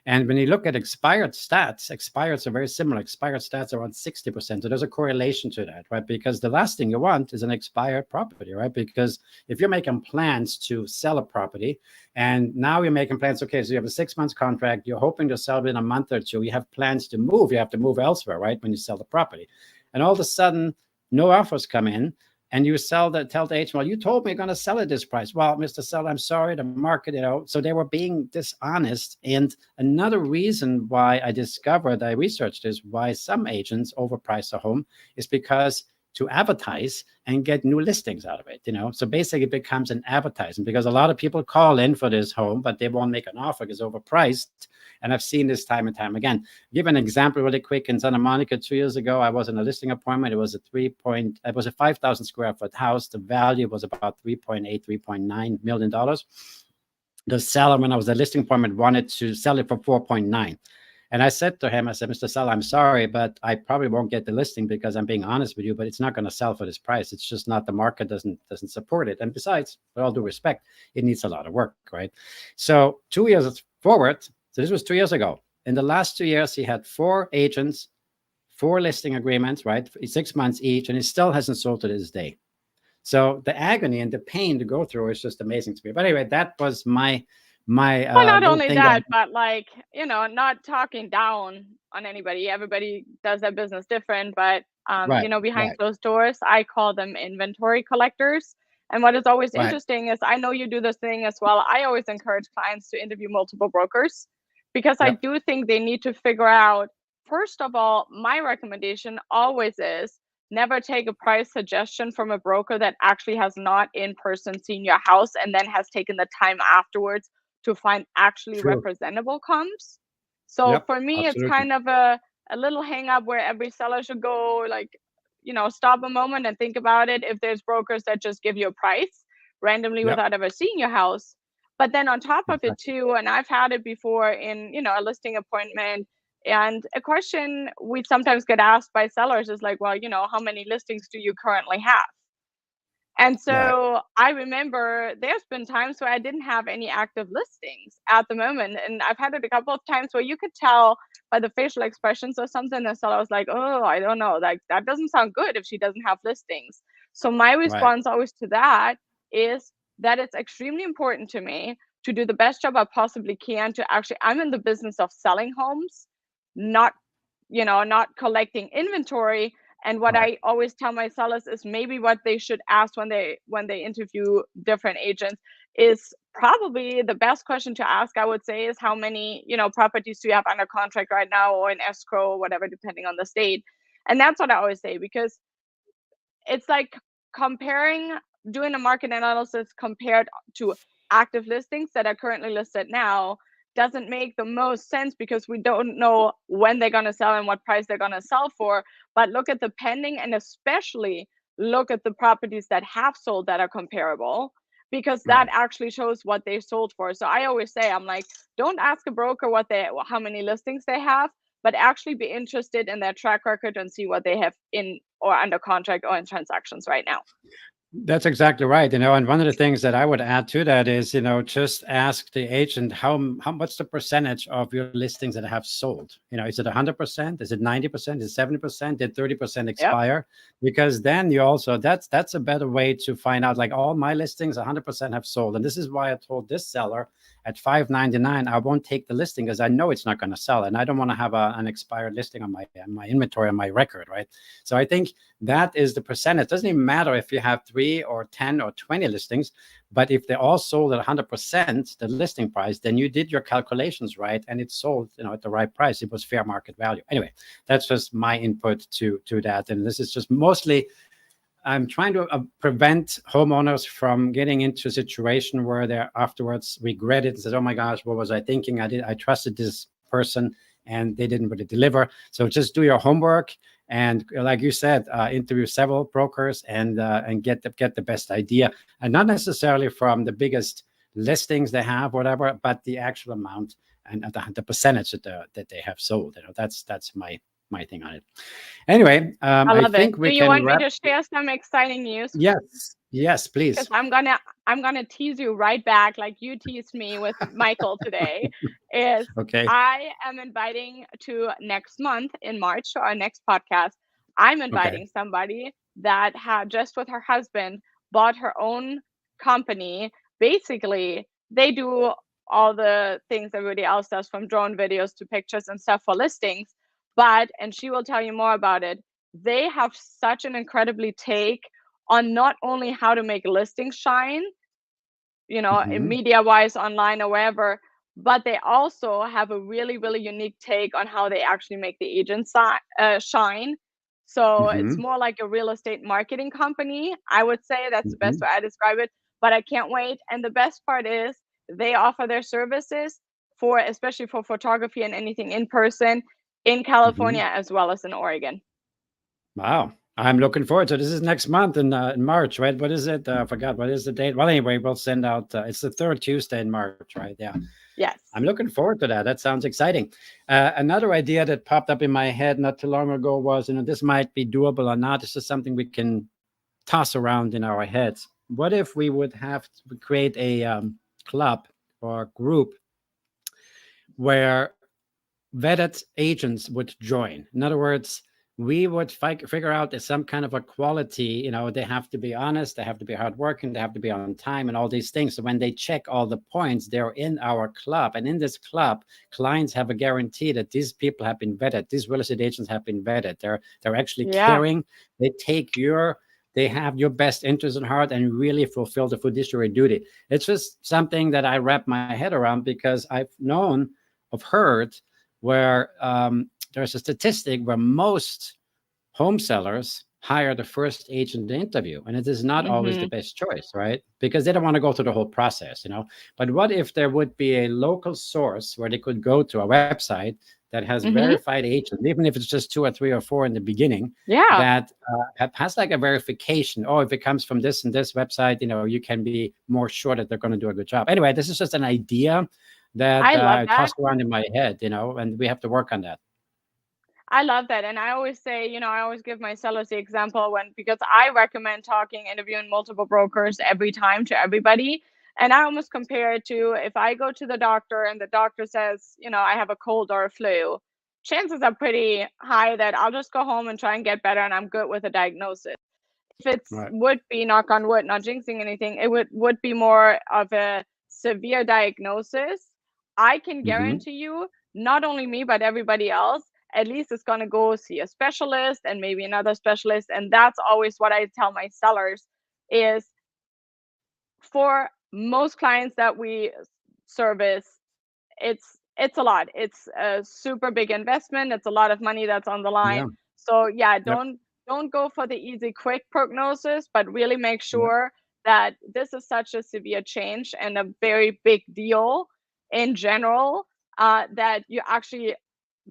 And when you look at expired stats, expireds are very similar. Expired stats are around 60%. So there's a correlation to that, right? Because the last thing you want is an expired property, right? Because if you're making plans to sell a property, and now you're making plans, okay, so you have a 6 months contract, you're hoping to sell it in a month or two, you have plans to move, you have to move elsewhere, right? When you sell the property. And all of a sudden, no offers come in. And you tell the agent, well, you told me you're going to sell at this price. Well, Mr. Seller, I'm sorry, the market, so they were being dishonest. And another reason why I researched this, why some agents overprice a home is because to advertise and get new listings out of it, So basically it becomes an advertising because a lot of people call in for this home, but they won't make an offer because it's overpriced. And I've seen this time and time again. I'll give an example really quick. In Santa Monica 2 years ago, I was in a listing appointment. It was a 5,000 square foot house. The value was about $3.9 million. The seller, when I was at listing appointment, wanted to sell it for 4.9. And I said to him, Mr. Seller, I'm sorry, but I probably won't get the listing because I'm being honest with you, but it's not going to sell for this price. It's just not, the market doesn't support it. And besides, with all due respect, it needs a lot of work, right? So 2 years forward, so this was 2 years ago. In the last 2 years, he had 4 agents, 4 listing agreements, right? 6 months each, and it still hasn't sold to this day. So the agony and the pain to go through is just amazing to me. But anyway, that was my well, not only that, but not talking down on anybody. Everybody does their business different, but behind closed doors, I call them inventory collectors. And what is always interesting is, I know you do this thing as well, I always encourage clients to interview multiple brokers because I do think they need to figure out, first of all, my recommendation always is never take a price suggestion from a broker that actually has not in person seen your house and then has taken the time afterwards to find actually representable comps. So for me, it's kind of a little hang up where every seller should go, stop a moment and think about it. If there's brokers that just give you a price randomly without ever seeing your house. But then on top of it too, and I've had it before in, a listing appointment, and a question we sometimes get asked by sellers is like, well, how many listings do you currently have? And so I remember there's been times where I didn't have any active listings at the moment. And I've had it a couple of times where you could tell by the facial expressions or something, the seller was like, oh, I don't know, like that doesn't sound good if she doesn't have listings. So my response always to that is that it's extremely important to me to do the best job I possibly can to actually, I'm in the business of selling homes, not collecting inventory. And what I always tell my sellers is maybe what they should ask when they interview different agents is probably the best question to ask, I would say, is how many, properties do you have under contract right now or in escrow or whatever, depending on the state. And that's what I always say, because it's like doing a market analysis compared to active listings that are currently listed now doesn't make the most sense because we don't know when they're going to sell and what price they're going to sell for. But look at the pending, and especially look at the properties that have sold that are comparable, because that actually shows what they sold for. So I always say, I'm like, don't ask a broker how many listings they have, but actually be interested in their track record and see what they have in or under contract or in transactions right now. That's exactly right. And one of the things that I would add to that is, just ask the agent how what's the percentage of your listings that have sold. Is it 100%? Is it 90%? Is it 70%? Did 30% Yep. expire? Because then you also that's a better way to find out. Like, all my listings, 100% have sold, and this is why I told this seller at $599 I won't take the listing, because I know it's not going to sell, and I don't want to have an expired listing on my inventory, on my record, right? So I think that is the percentage. It doesn't even matter if you have 3 or 10 or 20 listings, but if they all sold at 100% the listing price, then you did your calculations right, and it sold, at the right price. It was fair market value. Anyway, that's just my input to that, and this is just mostly I'm trying to prevent homeowners from getting into a situation where they afterwards regret it and says, "Oh my gosh, what was I thinking? I trusted this person and they didn't really deliver." So just do your homework, and like you said, interview several brokers and get the best idea, and not necessarily from the biggest listings they have, whatever, but the actual amount and the percentage that they have sold. That's my thing on it. Anyway, I I love it. think Do we you can want me wrap. to share some exciting news? Yes, please. Because I'm gonna tease you right back like you teased me with Michael today. Is Okay. I am inviting to next month in March, our next podcast. I'm Okay. inviting somebody that had just with her husband bought her own company. Basically, they do all the things everybody else does, from drone videos to pictures and stuff for listings. But, and she will tell you more about it, they have such an incredibly take on not only how to make listings shine, Hmm. media wise, online or wherever, but they also have a really, really unique take on how they actually make the agents shine. So it's Hmm. more like a real estate marketing company. I would say that's the best Hmm. way I describe it, but I can't wait. And the best part is they offer their services for, especially for photography and anything in person in Hmm. California as well as in Oregon. Wow. I'm looking forward to it. This is next month in March, right? What is it? I forgot. What is the date? Well, anyway, we'll send out. It's the third Tuesday in March, right? Yeah. Yes. I'm looking forward to that. That sounds exciting. Another idea that popped up in my head not too long ago was, this might be doable or not. It's just something we can toss around in our heads. What if we would have to create a club or group where vetted agents would join? In other words, we would figure out there's some kind of a quality. They have to be honest, they have to be hardworking, they have to be on time, and all these things. So when they check all the points, they're in our club. And in this club, clients have a guarantee that these people have been vetted. These real estate agents have been vetted. They're actually Yeah. caring. They have your best interest in heart and really fulfill the fiduciary duty. It's just something that I wrap my head around, because I've heard where there's a statistic where most home sellers hire the first agent to interview, and it is not always the Mm-hmm. best choice, right? Because they don't want to go through the whole process. But what if there would be a local source where they could go to a website that has Mm-hmm. verified agents, even if it's just 2 or 3 or 4 in the beginning, Yeah. that has like a verification? Oh, if it comes from this and this website, you can be more sure that they're going to do a good job. Anyway, this is just an idea that I love I that. tossed around in my head, and we have to work on that. I love that. And I always say, I always give my sellers the example because I recommend interviewing multiple brokers every time to everybody. And I almost compare it to if I go to the doctor and the doctor says, I have a cold or a flu, chances are pretty high that I'll just go home and try and get better and I'm good with a diagnosis. If it's Right. would be, knock on wood, not jinxing anything, it would be more of a severe diagnosis. I can Hmm. guarantee you, not only me but everybody else, at least is going to go see a specialist and maybe another specialist. And that's always what I tell my sellers is, for most clients that we service, it's a lot. It's a super big investment. It's a lot of money that's on the Yeah. line. So yeah, Yep. don't go for the easy quick prognosis, but really make Yep. sure that this is such a severe change and a very big deal in general, that you actually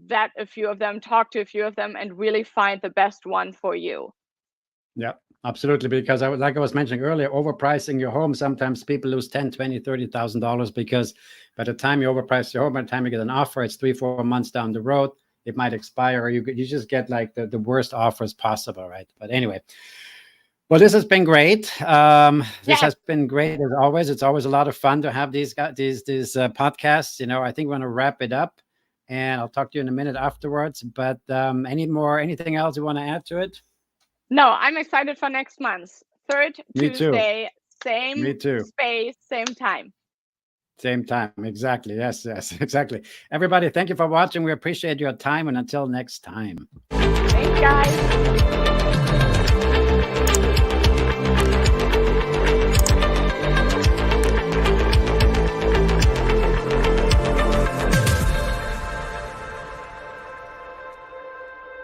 vet a few of them, talk to a few of them, and really find the best one for you. Yeah, absolutely. Because like I was mentioning earlier, overpricing your home, sometimes people lose $10,000, $20,000, $30,000, because by the time you overprice your home, by the time you get an offer, it's 3, 4 months down the road. It might expire, or you just get like the worst offers possible, right? But anyway, Well, this has been great. This Yes. has been great as always. It's always a lot of fun to have these podcasts. I think we're going to wrap it up, and I'll talk to you in a minute afterwards. But anything else you want to add to it? No, I'm excited for next month. Third Me too. Tuesday, same Me too. space, same time. Same time. Exactly. Yes, exactly. Everybody, thank you for watching. We appreciate your time, and until next time. Thanks, guys.